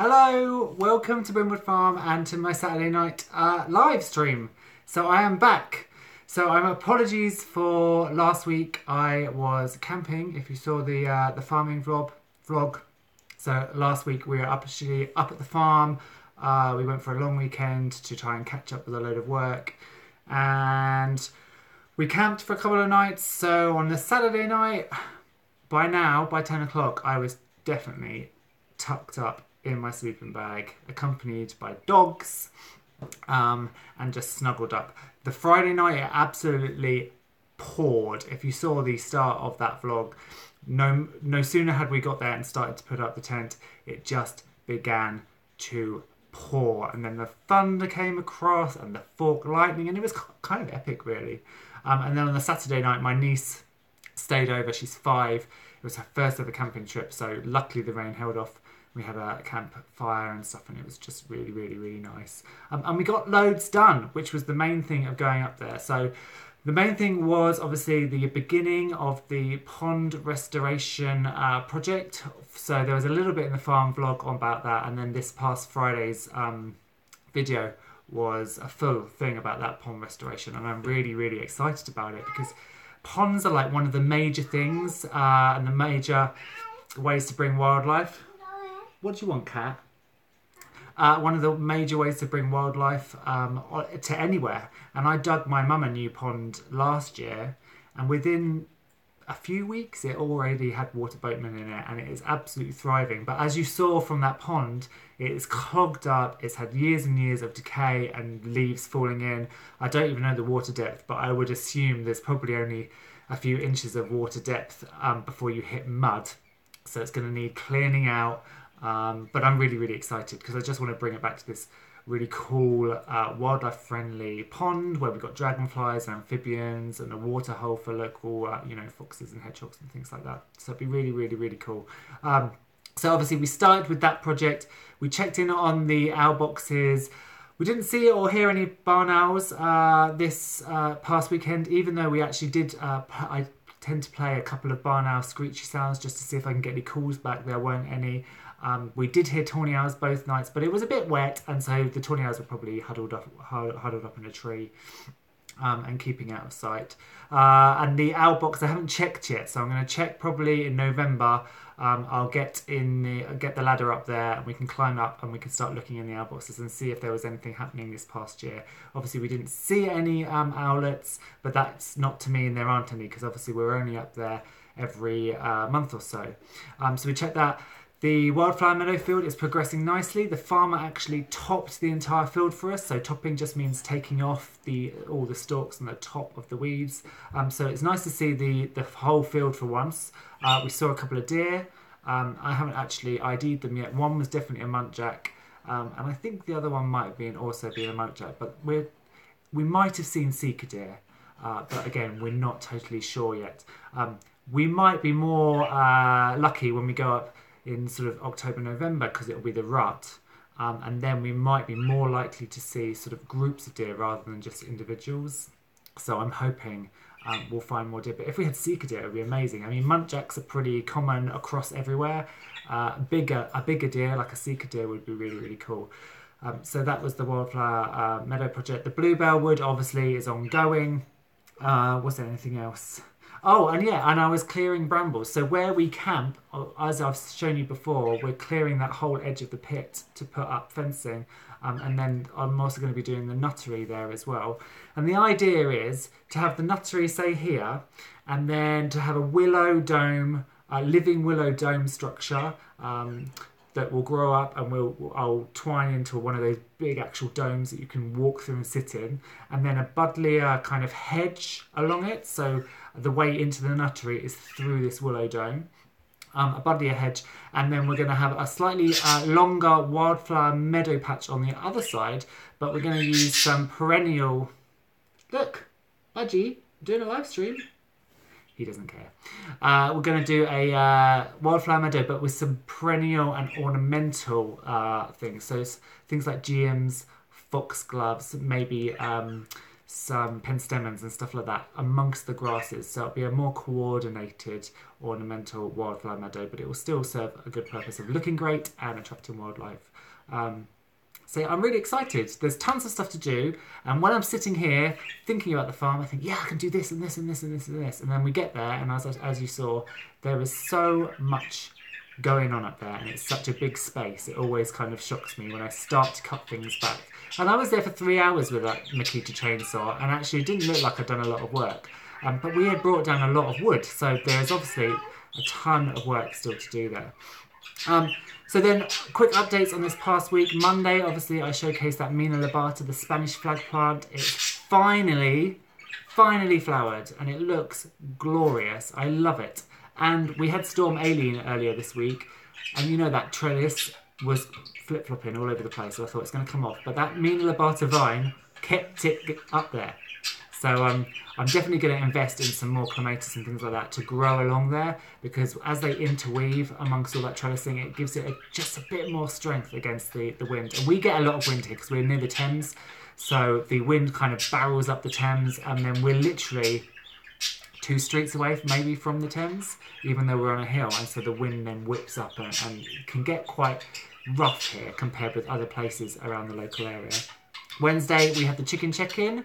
Hello, welcome to Brimwood Farm and to my Saturday night live stream. So I am back. So I'm apologies for last week. I was camping. If you saw the farming vlog. So last week we were actually up at the farm. We went for a long weekend to try and catch up with a load of work, and we camped for a couple of nights. So on the Saturday night, by 10 o'clock, I was definitely tucked up in my sleeping bag, accompanied by dogs, and just snuggled up. The Friday night, it absolutely poured. If you saw the start of that vlog, no sooner had we got there and started to put up the tent, it just began to pour. And then the thunder came across and the fork lightning, and it was kind of epic, really. And then on the Saturday night, my niece stayed over. She's 5. It was her first ever camping trip, so luckily the rain held off. We had a campfire and stuff, and it was just really, really, really nice. And we got loads done, which was the main thing of going up there. So the main thing was obviously the beginning of the pond restoration project. So there was a little bit in the farm vlog about that, and then this past Friday's video was a full thing about that pond restoration, and I'm really, really excited about it because ponds are like one of the major things and the major ways to bring wildlife. What do you want, Cat? One of the major ways to bring wildlife to anywhere. And I dug my mum a new pond last year, and within a few weeks it already had water boatmen in it, and it is absolutely thriving. But as you saw from that pond, it is clogged up. It's had years and years of decay and leaves falling in. I don't even know the water depth, but I would assume there's probably only a few inches of water depth before you hit mud. So it's going to need cleaning out. But I'm really, really excited because I just want to bring it back to this really cool, wildlife-friendly pond where we've got dragonflies and amphibians and a water hole for local, foxes and hedgehogs and things like that. So it'd be really, really, really cool. So obviously we started with that project. We checked in on the owl boxes. We didn't see or hear any barn owls this past weekend, even though we actually did. I tend to play a couple of barn owl screechy sounds just to see if I can get any calls back. There weren't any. We did hear tawny owls both nights, but it was a bit wet, and so the tawny owls were probably huddled up in a tree and keeping out of sight. And the owl box I haven't checked yet, so I'm going to check probably in November. I'll get the ladder up there, and we can climb up and we can start looking in the owl boxes and see if there was anything happening this past year. Obviously, we didn't see any owlets, but that's not to mean there aren't any, because obviously we're only up there every month or so. So we checked that. The wildflower meadow field is progressing nicely. The farmer actually topped the entire field for us. So topping just means taking off all the stalks and the top of the weeds. So it's nice to see the whole field for once. We saw a couple of deer. I haven't actually ID'd them yet. One was definitely a muntjac, and I think the other one might have also been a muntjac. But we might have seen sika deer, but again, we're not totally sure yet. We might be more lucky when we go up in sort of October, November, because it'll be the rut, and then we might be more likely to see sort of groups of deer rather than just individuals. So I'm hoping we'll find more deer. But if we had sika deer, it would be amazing. I mean, muntjacs are pretty common across everywhere. A bigger deer like a sika deer would be really, really cool. So that was the wildflower meadow project. The bluebell wood obviously is ongoing. Was there anything else? Oh, and I was clearing brambles. So where we camp, as I've shown you before, we're clearing that whole edge of the pit to put up fencing. And then I'm also going to be doing the nuttery there as well. And the idea is to have the nuttery, say, here, and then to have a willow dome, a living willow dome structure that will grow up, and I'll twine into one of those big actual domes that you can walk through and sit in, and then a buddleia kind of hedge along it, so the way into the nuttery is through this willow dome, a buddleia hedge, and then we're going to have a slightly longer wildflower meadow patch on the other side, but we're going to use some perennial... Look, Budgie, I'm doing a live stream. He doesn't care. We're going to do a wildflower meadow, but with some perennial and ornamental things. So it's things like GMs, foxgloves, maybe some penstemons and stuff like that amongst the grasses. So it'll be a more coordinated ornamental wildflower meadow, but it will still serve a good purpose of looking great and attracting wildlife. So I'm really excited. There's tons of stuff to do, and when I'm sitting here thinking about the farm, I think, yeah, I can do this and this and this and this and this. And then we get there, and as you saw, there is so much going on up there, and it's such a big space. It always kind of shocks me when I start to cut things back. And I was there for 3 hours with that Makita chainsaw, and actually it didn't look like I'd done a lot of work. But we had brought down a lot of wood, so there's obviously a ton of work still to do there. So then, quick updates on this past week. Monday, obviously, I showcased that Mina lobata, the Spanish flag plant. It's finally flowered, and it looks glorious. I love it. And we had Storm Aileen earlier this week, and you know that trellis was flip-flopping all over the place, so I thought it's going to come off. But that Mina lobata vine kept it up there. So I'm definitely going to invest in some more clematis and things like that to grow along there, because as they interweave amongst all that trellising, it gives it just a bit more strength against the wind. And we get a lot of wind here because we're near the Thames, so the wind kind of barrels up the Thames, and then we're literally 2 streets away maybe from the Thames, even though we're on a hill, and so the wind then whips up and can get quite rough here compared with other places around the local area. Wednesday we had the chicken check-in,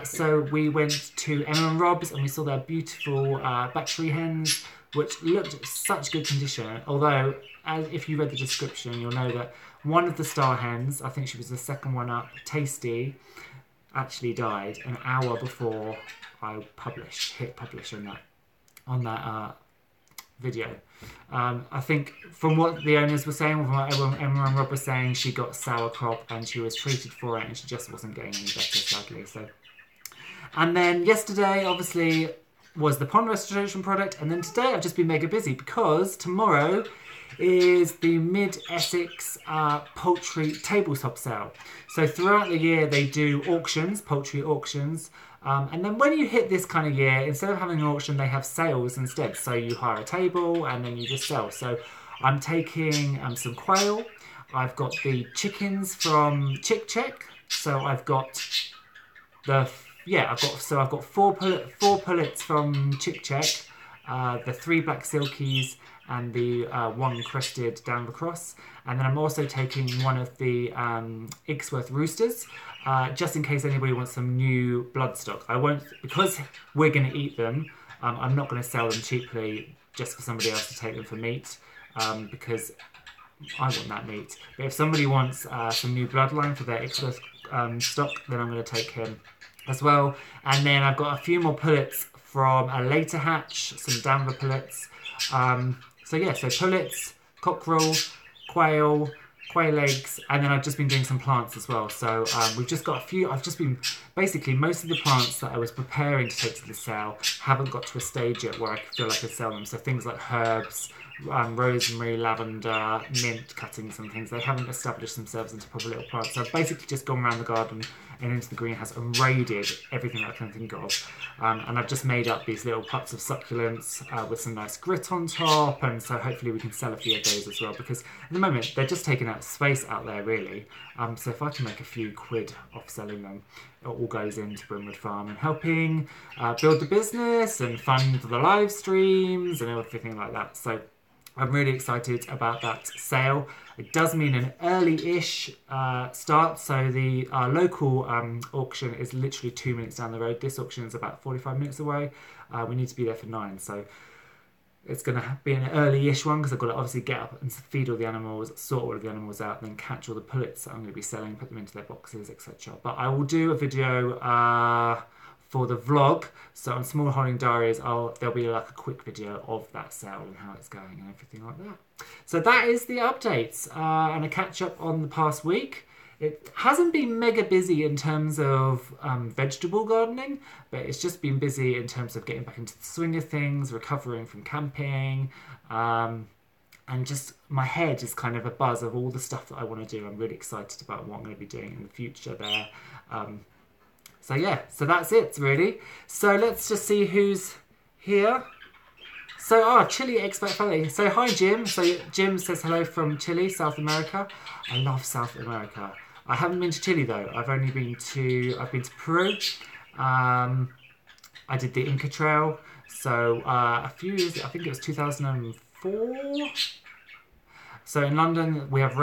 so we went to Emma and Rob's and we saw their beautiful battery hens, which looked such good condition, although if you read the description you'll know that one of the star hens, I think she was the second one up, Tasty, actually died an hour before I hit publish on that video. I think from what the owners were saying, from what Emma and Rob were saying, she got sour crop and she was treated for it and she just wasn't getting any better, sadly. So, and then yesterday obviously was the pond restoration product, and then today I've just been mega busy because tomorrow is the Mid-Essex poultry tabletop sale. So throughout the year they do auctions, poultry auctions, and then when you hit this kind of year, instead of having an auction, they have sales instead. So you hire a table and then you just sell. So I'm taking some quail. I've got the chickens from Chick Check. So I've got I've got four pullets from Chick Check, the 3 black silkies, and the 1 crested down the cross. And then I'm also taking one of the Igsworth roosters, just in case anybody wants some new bloodstock. I won't, because we're going to eat them, I'm not going to sell them cheaply just for somebody else to take them for meat, because I want that meat. But if somebody wants some new bloodline for their Igsworth stock, then I'm going to take him as well. And then I've got a few more pullets from a later hatch, some Danver pullets. So pullets, cockerel, quail eggs, and then I've just been doing some plants as well. So we've just got a few. I've just been, basically most of the plants that I was preparing to take to the sale haven't got to a stage yet where I feel like I could sell them. So things like herbs, rosemary, lavender, mint cuttings and things, they haven't established themselves into proper little plants. So I've basically just gone around the garden and into the greenhouse and raided everything that I can think of. And I've just made up these little pots of succulents with some nice grit on top, and so hopefully we can sell a few of those as well, because at the moment they're just taking out space out there really. So if I can make a few quid off selling them, it all goes into Brimwood Farm and helping build the business and fund the live streams and everything like that. So I'm really excited about that sale. It does mean an early-ish start, so the local auction is literally 2 minutes down the road. This auction is about 45 minutes away. We need to be there for 9, so it's going to be an early-ish one because I've got to obviously get up and feed all the animals, sort all of the animals out, and then catch all the pullets that I'm going to be selling, put them into their boxes, etc. But I will do a video for the vlog, so on Smallholding Diaries there'll be like a quick video of that sale and how it's going and everything like that. So that is the updates and a catch up on the past week. It hasn't been mega busy in terms of vegetable gardening, but it's just been busy in terms of getting back into the swing of things, recovering from camping, and just my head is kind of a buzz of all the stuff that I want to do. I'm really excited about what I'm going to be doing in the future there. So yeah, so that's it really. So let's just see who's here. So, Chile Expat Family. So hi Jim. So Jim says hello from Chile, South America. I love South America. I haven't been to Chile though. I've been to Peru. I did the Inca Trail. So a few years, I think it was 2004. So in London, we have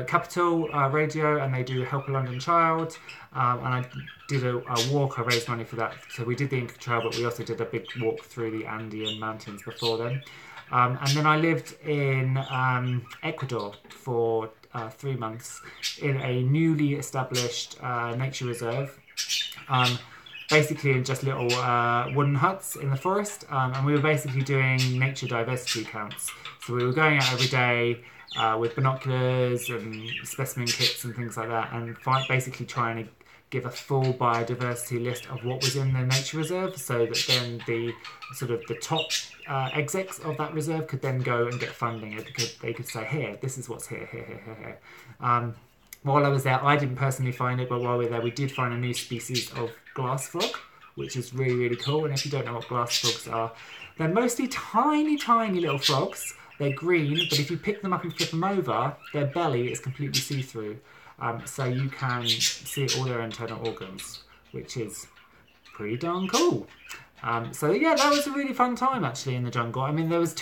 Capital Radio, and they do Help a London Child. And I did a walk. I raised money for that. So we did the Inca Trail, but we also did a big walk through the Andean mountains before then. And then I lived in Ecuador for 3 months in a newly established nature reserve. Basically in just little wooden huts in the forest. And we were basically doing nature diversity counts. So we were going out every day with binoculars and specimen kits and things like that, and basically trying to give a full biodiversity list of what was in the nature reserve, so that then the top execs of that reserve could then go and get funding. They could say, here, this is what's here. While I was there, I didn't personally find it, but while we were there, we did find a new species of glass frog, which is really, really cool. And if you don't know what glass frogs are, they're mostly tiny, tiny little frogs. They're green, but if you pick them up and flip them over, their belly is completely see-through. So you can see all their internal organs, which is pretty darn cool. So yeah, that was a really fun time actually in the jungle. I mean, there was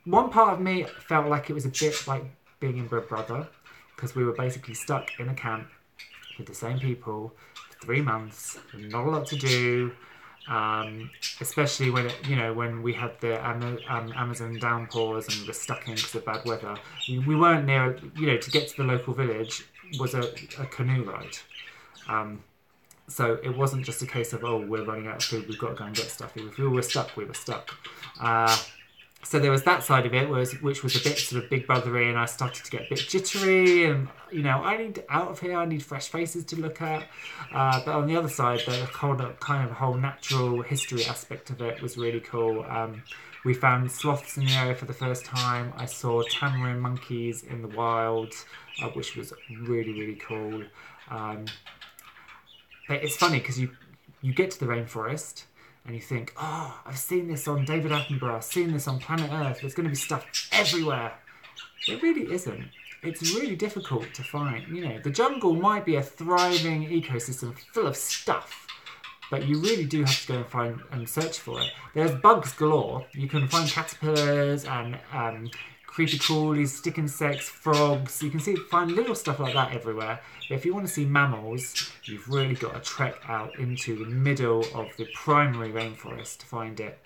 one part of me felt like it was a bit like being in Big Brother, because we were basically stuck in a camp with the same people for 3 months, not a lot to do. Especially when we had the Amazon downpours and we were stuck in because of bad weather. We weren't near, to get to the local village was a canoe ride. So it wasn't just a case of, oh, we're running out of food, we've got to go and get stuff. If we were stuck, we were stuck. So there was that side of it, which was a bit sort of Big Brothery, and I started to get a bit jittery, and I need out of here. I need fresh faces to look at. But on the other side, the whole natural history aspect of it was really cool. We found sloths in the area for the first time. I saw tamarin monkeys in the wild, which was really, really cool. But it's funny because you get to the rainforest, and you think, oh, I've seen this on David Attenborough, I've seen this on Planet Earth, there's going to be stuff everywhere. It really isn't. It's really difficult to find. The jungle might be a thriving ecosystem full of stuff, but you really do have to go and find and search for it. There's bugs galore. You can find caterpillars and creepy crawlies, stick insects, frogs. You can find little stuff like that everywhere. But if you want to see mammals, you've really got to trek out into the middle of the primary rainforest to find it.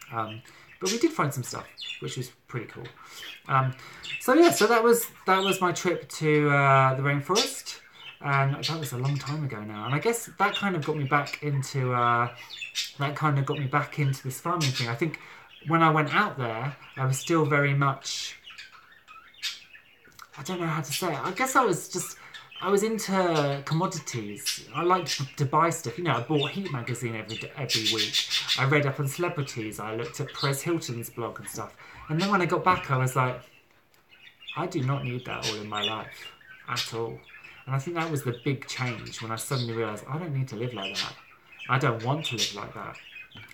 But we did find some stuff, which was pretty cool. So that was my trip to the rainforest, and that was a long time ago now. And I guess that kind of got me back into this farming thing. I think when I went out there, I was still very much, I don't know how to say it. I guess I was into commodities. I liked to buy stuff. I bought Heat magazine every week. I read up on celebrities. I looked at Perez Hilton's blog and stuff. And then when I got back, I was like, I do not need that all in my life at all. And I think that was the big change when I suddenly realised I don't need to live like that. I don't want to live like that.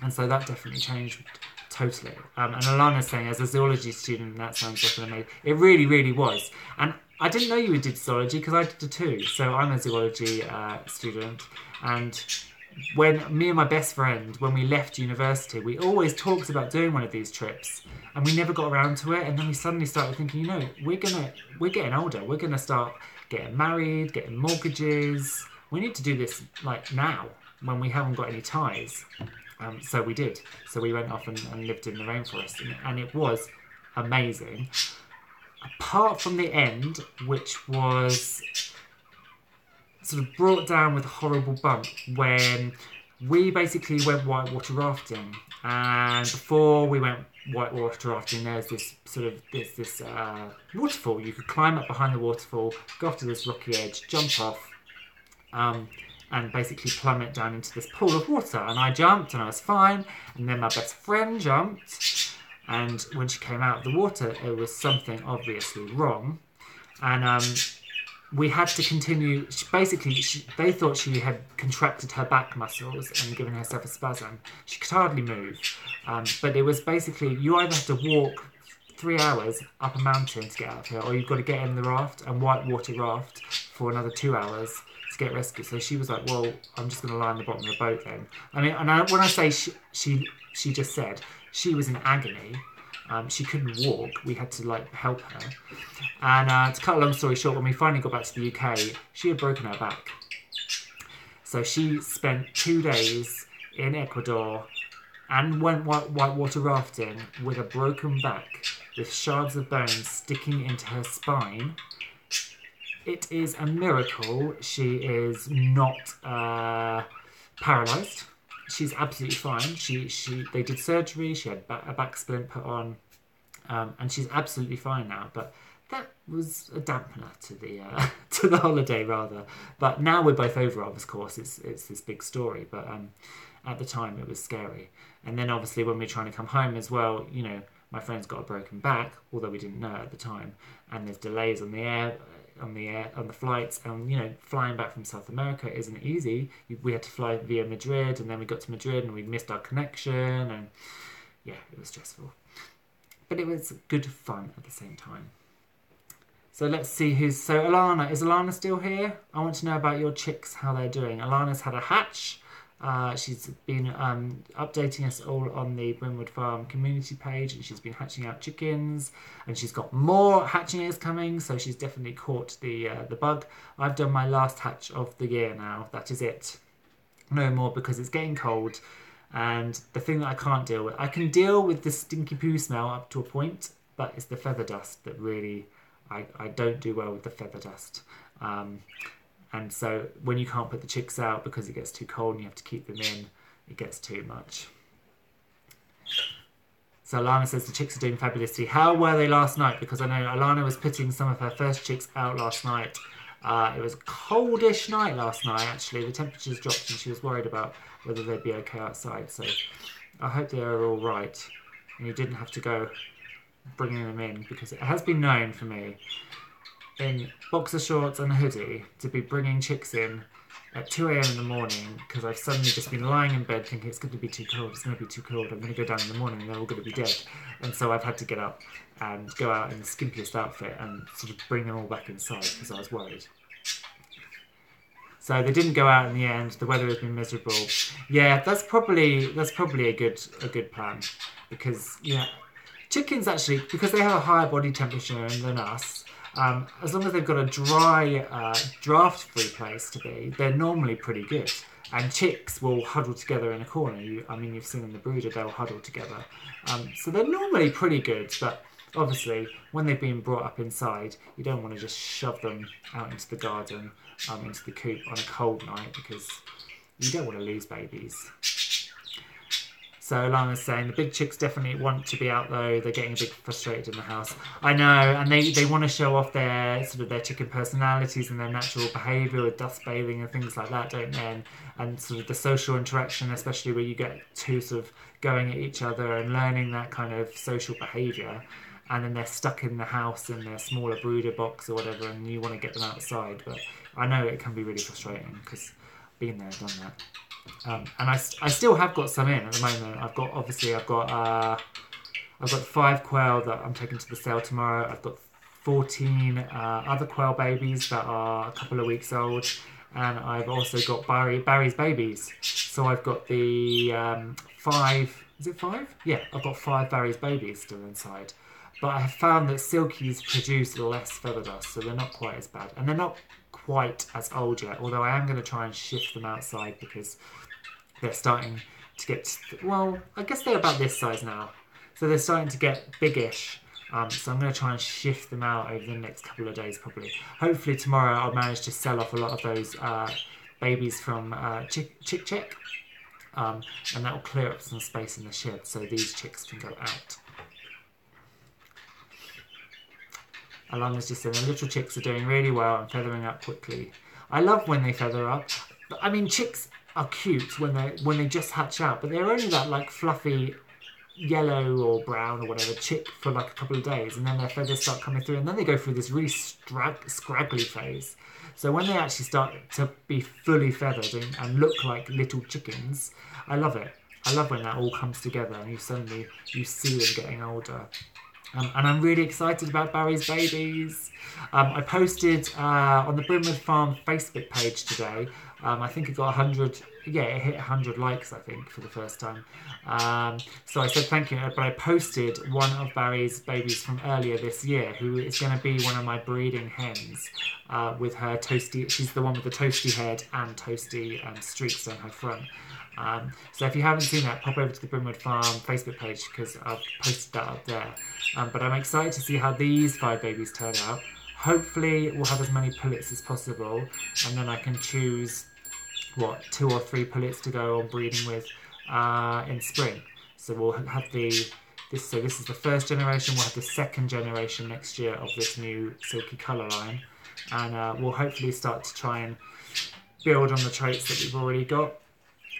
And so that definitely changed totally. And Alana's saying, as a zoology student, that sounds like an amazing... It really, really was. And I didn't know you did zoology because I did it too. So I'm a zoology student, and when me and my best friend, when we left university, we always talked about doing one of these trips, and we never got around to it. And then we suddenly started thinking, we're getting older. We're gonna start getting married, getting mortgages. We need to do this like now when we haven't got any ties. So we did. So we went off and lived in the rainforest, and it was amazing. Apart from the end, which was sort of brought down with a horrible bump when we basically went whitewater rafting. And before we went whitewater rafting, there's this waterfall. You could climb up behind the waterfall, go off to this rocky edge, jump off, and basically plummet down into this pool of water. And I jumped and I was fine. And then my best friend jumped. And when she came out of the water, there was something obviously wrong. And we had to continue. They thought she had contracted her back muscles and given herself a spasm. She could hardly move. But it was basically, you either have to walk 3 hours up a mountain to get out of here, or you've got to get in the raft and whitewater raft for another 2 hours to get rescued. So she was like, well, I'm just going to lie on the bottom of the boat then. I mean, when I say she just said she was in agony. She couldn't walk. We had to like help her. And to cut a long story short, when we finally got back to the UK, she had broken her back. So she spent 2 days in Ecuador and went whitewater rafting with a broken back, with shards of bone sticking into her spine. It is a miracle she is not paralysed. She's absolutely fine. They did surgery. She had a back splint put on, and she's absolutely fine now. But that was a dampener to the to the holiday rather. But now we're both over it. Of course, it's this big story. But at the time, it was scary. And then obviously when we were trying to come home as well, you know, my friend's got a broken back, although we didn't know at the time. And there's delays on the flights, and you know, flying back from South America isn't easy. We had to fly via Madrid, and then we got to Madrid and we missed our connection, and yeah, it was stressful, but it was good fun at the same time. So let's see so Alana, is Alana still here? I want to know about your chicks, how they're doing. Alana's had a hatch. She's been updating us all on the Brimwood Farm community page, and she's been hatching out chickens, and she's got more hatching eggs coming, so she's definitely caught the bug. I've done my last hatch of the year now. That is it. No more, because it's getting cold, and the thing that I can't deal with, I can deal with the stinky poo smell up to a point, but it's the feather dust that really, I don't do well with the feather dust. And so when you can't put the chicks out because it gets too cold and you have to keep them in, it gets too much. So Alana says the chicks are doing fabulously. How were they last night? Because I know Alana was putting some of her first chicks out last night. It was a coldish night last night, actually. The temperatures dropped and she was worried about whether they'd be okay outside. So I hope they are all right. And you didn't have to go bringing them in, because it has been known for me in boxer shorts and a hoodie to be bringing chicks in at 2 a.m. in the morning, because I've suddenly just been lying in bed thinking it's going to be too cold, I'm going to go down in the morning and they're all going to be dead. And so I've had to get up and go out in the skimpiest outfit and sort of bring them all back inside because I was worried. So they didn't go out in the end. The weather has been miserable. Yeah, that's probably a good plan, because yeah, chickens actually, because they have a higher body temperature than us, as long as they've got a dry, draft-free place to be, they're normally pretty good. And chicks will huddle together in a corner. You've seen in the brooder, they'll huddle together. So they're normally pretty good, but obviously, when they've been brought up inside, you don't want to just shove them out into the garden, into the coop on a cold night, because you don't want to lose babies. So Alana's saying the big chicks definitely want to be out though. They're getting a bit frustrated in the house. I know, and they want to show off their chicken personalities and their natural behaviour with dust bathing and things like that, don't they? And sort of the social interaction, especially where you get two sort of going at each other and learning that kind of social behaviour. And then they're stuck in the house in their smaller brooder box or whatever, and you want to get them outside. But I know it can be really frustrating, because I've been there, done that. And I still have got some in at the moment. I've got 5 quail that I'm taking to the sale tomorrow. I've got 14 other quail babies that are a couple of weeks old, and I've also got Barry's babies. So I've got the 5. Is it 5? Yeah, I've got 5 Barry's babies still inside. But I have found that Silkies produce less feather dust, so they're not quite as bad, and they're not quite as old yet, although I am going to try and shift them outside, because they're starting to get, well, I guess they're about this size now, so they're starting to get biggish. So I'm going to try and shift them out over the next couple of days probably. Hopefully tomorrow I'll manage to sell off a lot of those babies from Chick Check, and that will clear up some space in the shed so these chicks can go out. Alana's just saying the little chicks are doing really well and feathering up quickly. I love when they feather up. I mean, chicks are cute when they just hatch out, but they're only that like fluffy yellow or brown or whatever chick for like a couple of days, and then their feathers start coming through, and then they go through this really scraggly phase. So when they actually start to be fully feathered and look like little chickens, I love it. I love when that all comes together and you see them getting older. And I'm really excited about Barry's babies. I posted on the Brimwood Farm Facebook page today. I think it got 100. Yeah, it hit 100 likes, I think, for the first time. So I said thank you, but I posted one of Barry's babies from earlier this year, who is going to be one of my breeding hens, with her toasty. She's the one with the toasty head and toasty streaks on her front. So if you haven't seen that, pop over to the Brimwood Farm Facebook page because I've posted that up there. But I'm excited to see how these 5 babies turn out. Hopefully we'll have as many pullets as possible, and then I can choose, 2 or 3 pullets to go on breeding with in spring. So we'll have this is the first generation. We'll have the second generation next year of this new silky colour line, and we'll hopefully start to try and build on the traits that we've already got.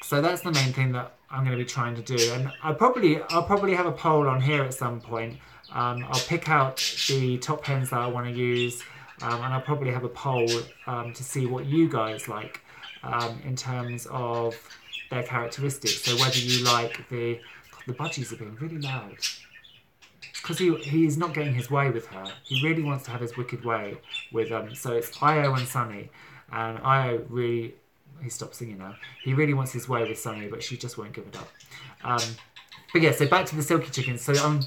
So that's the main thing that I'm going to be trying to do, and I'll probably have a poll on here at some point. I'll pick out the top hens that I want to use, and I'll probably have a poll to see what you guys like in terms of their characteristics. So whether you like the budgies are being really loud. It's because he's not getting his way with her. He really wants to have his wicked way with so it's Io and Sunny, and Io really. He stopped singing now. He really wants his way with Sunny, but she just won't give it up. But yeah, so back to the silky chickens. So I'm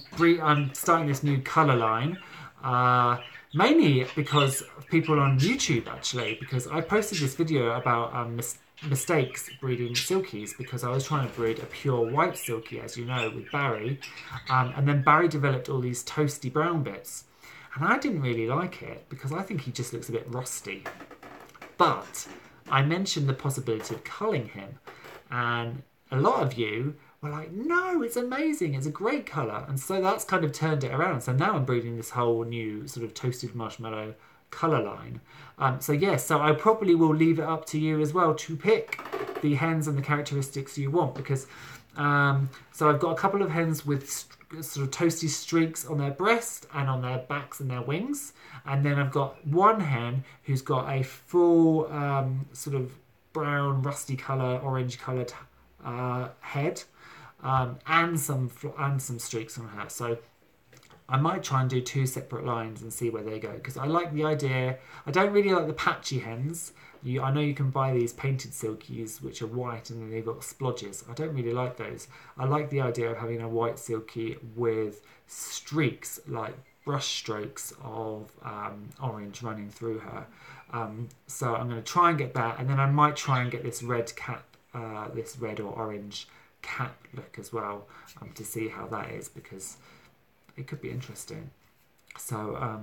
starting this new colour line, mainly because of people on YouTube, actually, because I posted this video about mistakes breeding silkies, because I was trying to breed a pure white silky, as you know, with Barry, and then Barry developed all these toasty brown bits, and I didn't really like it because I think he just looks a bit rusty. But I mentioned the possibility of culling him, and a lot of you were like, no, it's amazing, it's a great colour, and so that's kind of turned it around. So now I'm breeding this whole new sort of toasted marshmallow colour line. So I probably will leave it up to you as well to pick the hens and the characteristics you want, because so I've got a couple of hens with sort of toasty streaks on their breast and on their backs and their wings, and then I've got one hen who's got a full sort of brown rusty colour, orange coloured head, and some streaks on her. So I might try and do 2 separate lines and see where they go, because I like the idea. I don't really like the patchy hens. I know you can buy these painted silkies which are white and then they've got splodges. I don't really like those. I like the idea of having a white silky with streaks, like brush strokes of orange running through her. So I'm going to try and get that, and then I might try and get this red cap, this red or orange cap look as well, to see how that is, because it could be interesting. So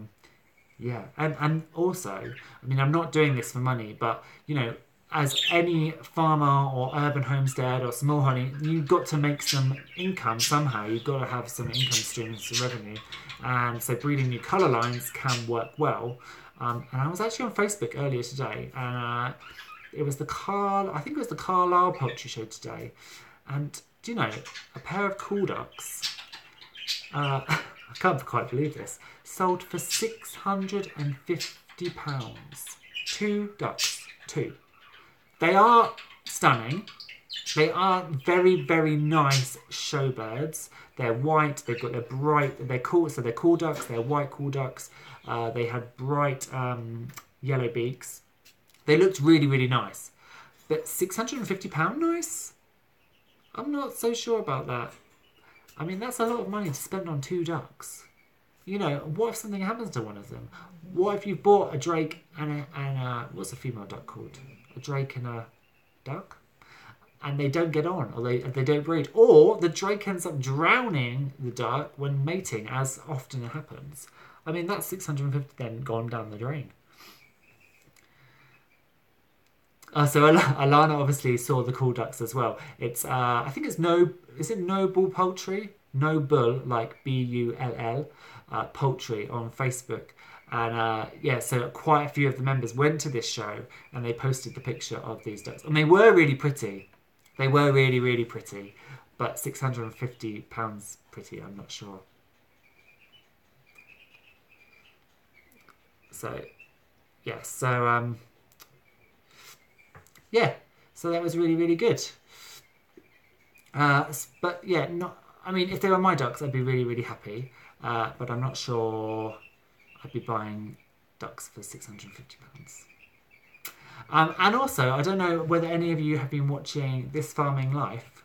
yeah, and also, I mean, I'm not doing this for money, but you know, as any farmer or urban homestead or smallholding, you've got to make some income somehow. You've got to have some income streams, some revenue, and so breeding new colour lines can work well. And I was actually on Facebook earlier today, and it was I think it was the Carlisle Poultry Show today, and do you know, a pair of cool ducks, I can't quite believe this, sold for £650. 2 ducks, 2. They are stunning. They are very, very nice show birds. They're white, they're bright, they're cool, so they're cool ducks, they're white cool ducks. They had bright yellow beaks. They looked really, really nice. But £650 nice? I'm not so sure about that. I mean, that's a lot of money to spend on 2 ducks. You know, what if something happens to one of them? What if you bought a drake and a what's a female duck called? A drake and a duck? And they don't get on, or they don't breed. Or the drake ends up drowning the duck when mating, as often happens. I mean, that's 650 then gone down the drain. So Alana obviously saw the cool ducks as well. It's I think it's Noble Poultry? Noble, like Bull, Poultry on Facebook. And yeah, so quite a few of the members went to this show and they posted the picture of these ducks. And they were really pretty. They were really, really pretty. But £650 pretty, I'm not sure. So, yeah, so yeah, so that was really, really good. But yeah, I mean, if they were my ducks, I'd be really, really happy. but I'm not sure I'd be buying ducks for £650. And also, I don't know whether any of you have been watching This Farming Life.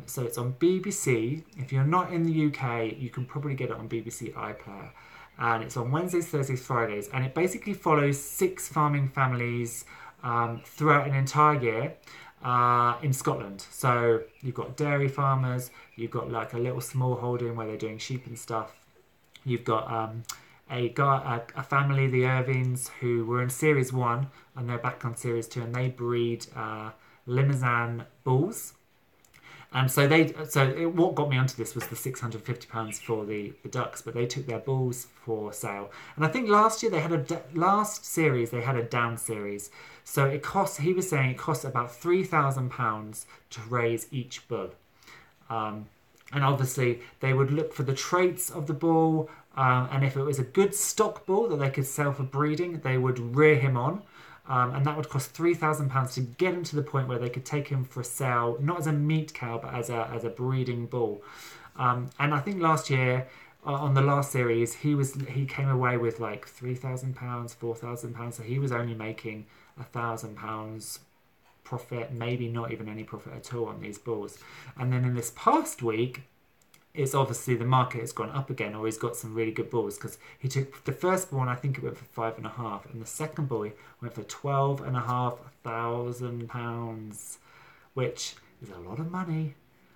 So it's on BBC. If you're not in the UK, you can probably get it on BBC iPlayer. And it's on Wednesdays, Thursdays, Fridays. And it basically follows 6 farming families throughout an entire year in Scotland. So you've got dairy farmers, you've got like a little small holding where they're doing sheep and stuff. You've got a family, the Irvings, who were in Series 1 and they're back on Series 2, and they breed Limousin bulls. And so what got me onto this was the £650 for the ducks, but they took their bulls for sale. And I think last year last series they had a down series, so he was saying it costs about £3,000 to raise each bull. And obviously they would look for the traits of the bull, and if it was a good stock bull that they could sell for breeding, they would rear him on. And that would cost £3,000 to get him to the point where they could take him for a sale, not as a meat cow, but as a breeding bull. And I think last year, on the last series, he came away with like £3,000, £4,000. So he was only making £1,000 profit, maybe not even any profit at all on these bulls. And then in this past week, it's obviously the market has gone up again, or he's got some really good bulls, because he took the first bull, and I think it went for £5,500, and the second bull went for £12,500, which is a lot of money.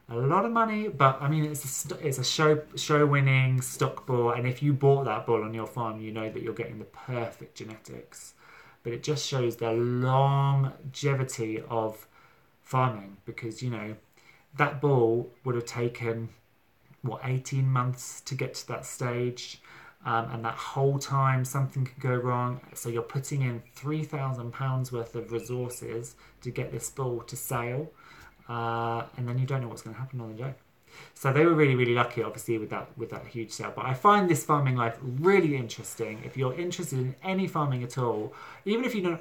But I mean, it's a show winning stock bull, and if you bought that bull on your farm, you know that you're getting the perfect genetics. But it just shows the longevity of farming, because that bull would have taken 18 months to get to that stage, and that whole time something could go wrong. So you're putting in £3,000 worth of resources to get this bull to sale, and then you don't know what's going to happen on the day. So they were really, really lucky, obviously, with that huge sale. But I find This Farming Life really interesting. If you're interested in any farming at all, even if you're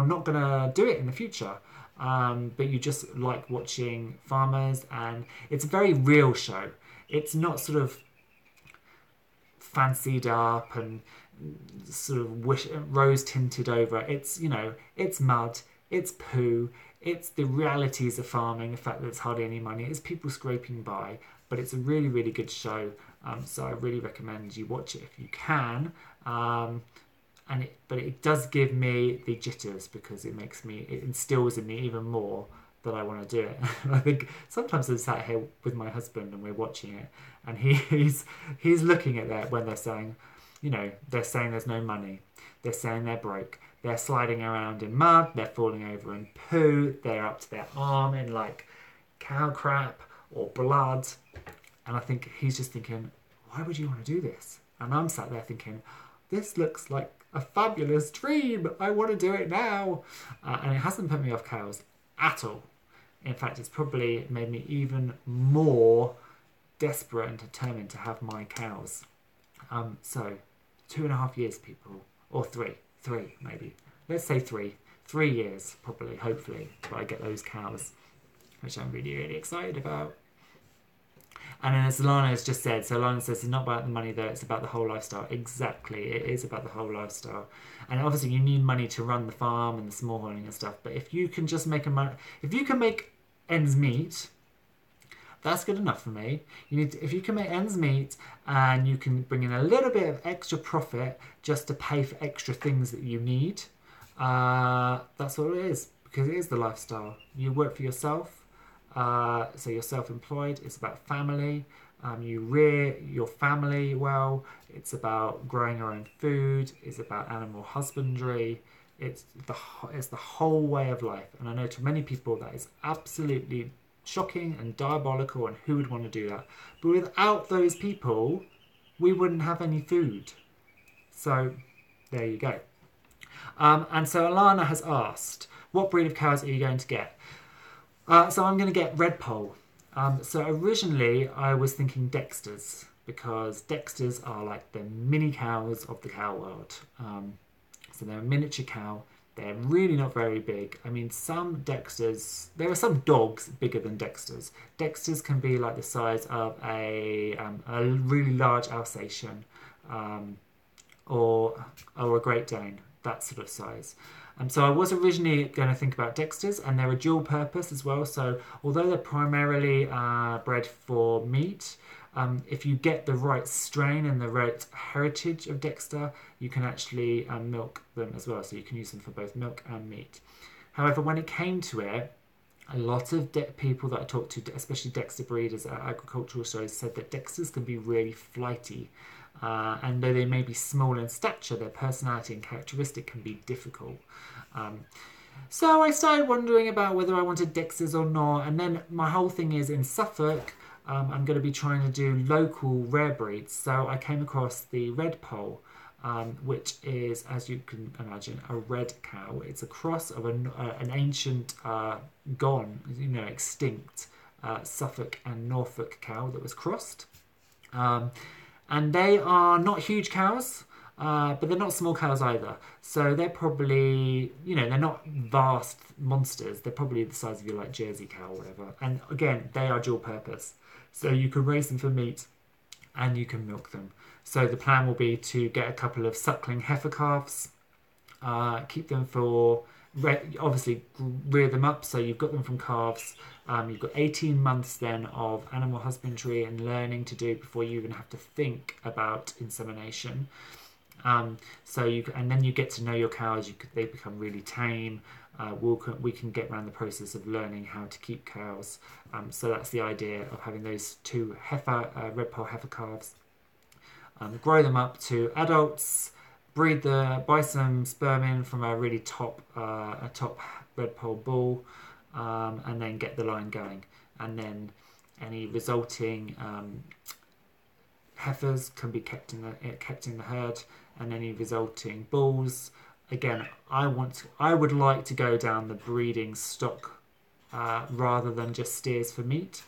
not going to do it in the future, but you just like watching farmers, and it's a very real show. It's not sort of fancied up and sort of rose tinted over. It's it's mud, it's poo, it's the realities of farming, the fact that there's hardly any money, it's people scraping by, but it's a really, really good show. So I really recommend you watch it if you can. But it does give me the jitters, because it instills in me even more that I want to do it. I think sometimes I'm sat here with my husband and we're watching it, and he's looking at that when they're saying, they're saying there's no money, they're saying they're broke, they're sliding around in mud, they're falling over in poo, they're up to their arm in like cow crap or blood, and I think he's just thinking, why would you want to do this? And I'm sat there thinking, this looks like a fabulous dream. I want to do it now. And it hasn't put me off cows at all. In fact, it's probably made me even more desperate and determined to have my cows. So 2.5 years, people, or three maybe. Let's say 3 years, probably, hopefully, till I get those cows, which I'm really, really excited about. And then as Lana has just said, so Lana says it's not about the money though, it's about the whole lifestyle. Exactly, it is about the whole lifestyle. And obviously you need money to run the farm and the small holding and stuff, but if you can just make if you can make ends meet, that's good enough for me. If you can make ends meet and you can bring in a little bit of extra profit just to pay for extra things that you need, that's all it is, because it is the lifestyle. You work for yourself. So you're self-employed, it's about family, you rear your family well, it's about growing your own food, it's about animal husbandry, it's the whole way of life. And I know to many people that is absolutely shocking and diabolical, and who would want to do that? But without those people, we wouldn't have any food. So there you go. And so Alana has asked, what breed of cows are you going to get? So I'm going to get Red Pole. So originally I was thinking Dexters, because Dexters are like the mini cows of the cow world. So they're a miniature cow. They're really not very big. I mean, some Dexters, there are some dogs bigger than Dexters. Dexters can be like the size of a really large Alsatian, or a Great Dane, that sort of size. So I was originally going to think about Dexters, and they're a dual purpose as well. So although they're primarily bred for meat, if you get the right strain and the right heritage of Dexter, you can actually milk them as well. So you can use them for both milk and meat. However, when it came to it, a lot of people that I talked to, especially Dexter breeders at agricultural shows, said that Dexters can be really flighty. And though they may be small in stature, their personality and characteristic can be difficult. So I started wondering about whether I wanted Dexters or not. And then my whole thing is in Suffolk, I'm going to be trying to do local rare breeds. So I came across the red poll, which is, as you can imagine, a red cow. It's a cross of an ancient, gone, extinct Suffolk and Norfolk cow that was crossed. And they are not huge cows, but they're not small cows either. So they're probably, they're not vast monsters. They're probably the size of your Jersey cow or whatever. And again, they are dual purpose. So you can raise them for meat and you can milk them. So the plan will be to get a couple of suckling heifer calves, keep them for, obviously rear them up. So you've got them from calves. You've got 18 months then of animal husbandry and learning to do before you even have to think about insemination. And then you get to know your cows. They become really tame. We can get around the process of learning how to keep cows. So that's the idea of having those two red poll heifer calves. Grow them up to adults. Buy some sperm in from a really top red poll bull. And then get the line going, and then any resulting heifers can be kept in the herd, and any resulting bulls. Again, I would like to go down the breeding stock rather than just steers for meat.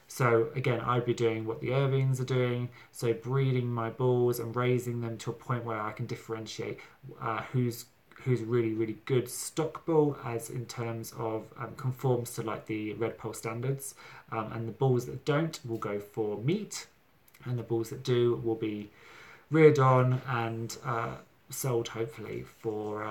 So again, I'd be doing what the Irvings are doing, so breeding my bulls and raising them to a point where I can differentiate who's really, really good stock bull, as in terms of conforms to the red poll standards, and the bulls that don't will go for meat, and the bulls that do will be reared on and sold hopefully for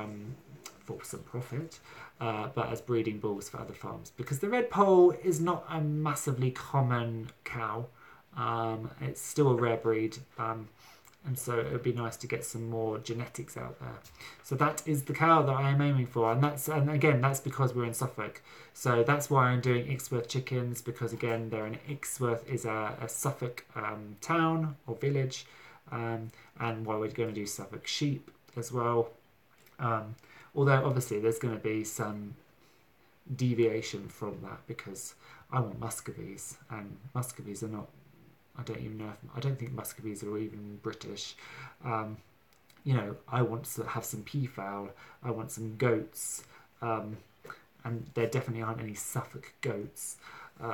some profit, but as breeding bulls for other farms, because the red poll is not a massively common cow. It's still a rare breed. And so it would be nice to get some more genetics out there. So that is the cow that I am aiming for. And again, that's because we're in Suffolk. So that's why I'm doing Ixworth chickens, because again, Ixworth is a Suffolk town or village. And why we're going to do Suffolk sheep as well. Although obviously there's going to be some deviation from that, because I want Muscovies, and Muscovies are not, I don't think Muscovies are even British. I want to have some peafowl. I want some goats. And there definitely aren't any Suffolk goats.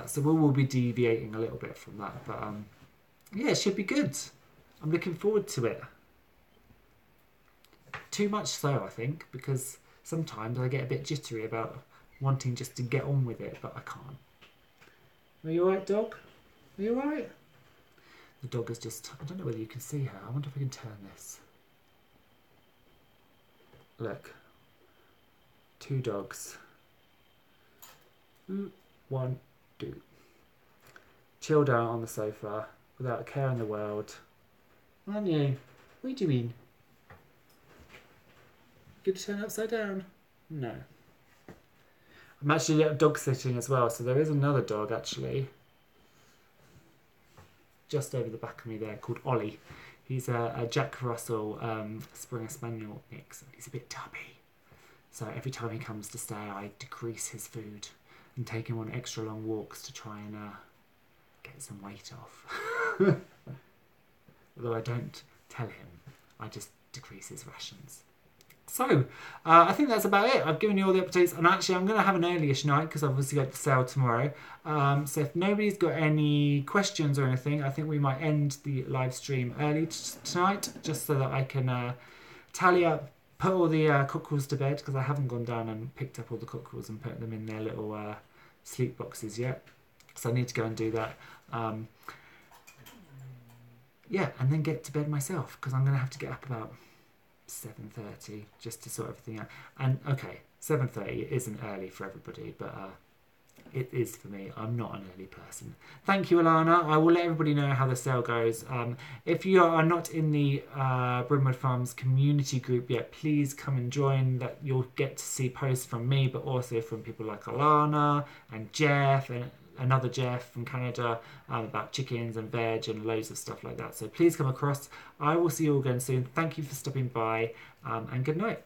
So we will be deviating a little bit from that. But yeah, it should be good. I'm looking forward to it. Too much so, I think, because sometimes I get a bit jittery about wanting just to get on with it, but I can't. Are you alright, dog? Are you alright? The dog is just, I don't know whether you can see her. I wonder if I can turn this. Look. 2 dogs. 1, 2. Chilled out on the sofa without a care in the world. Aren't you? What are you doing? Good to turn upside down? No. I'm actually dog sitting as well, so there is another dog actually just over the back of me there, called Ollie. He's a Jack Russell Springer Spaniel mix. He's a bit tubby, so every time he comes to stay I decrease his food and take him on extra long walks to try and get some weight off. Although I don't tell him, I just decrease his rations. So, I think that's about it. I've given you all the updates, and actually I'm going to have an early-ish night because I've obviously got the sale tomorrow. So if nobody's got any questions or anything, I think we might end the live stream early tonight, just so that I can tally up put all the cockerels to bed because I haven't gone down and picked up all the cockerels and put them in their little sleep boxes yet. So I need to go and do that. Yeah, and then get to bed myself because I'm going to have to get up about 7:30 just to sort everything out. And okay, 7:30 isn't early for everybody, but it is for me. I'm not an early person. Thank you, Alana. I will let everybody know how the sale goes. If you are not in the Brimwood Farms community group yet, please come and join. That you'll get to see posts from me, but also from people like Alana and Jeff and another Jeff from Canada about chickens and veg and loads of stuff like that. So please come across. I will see you all again soon. Thank you for stopping by, and good night.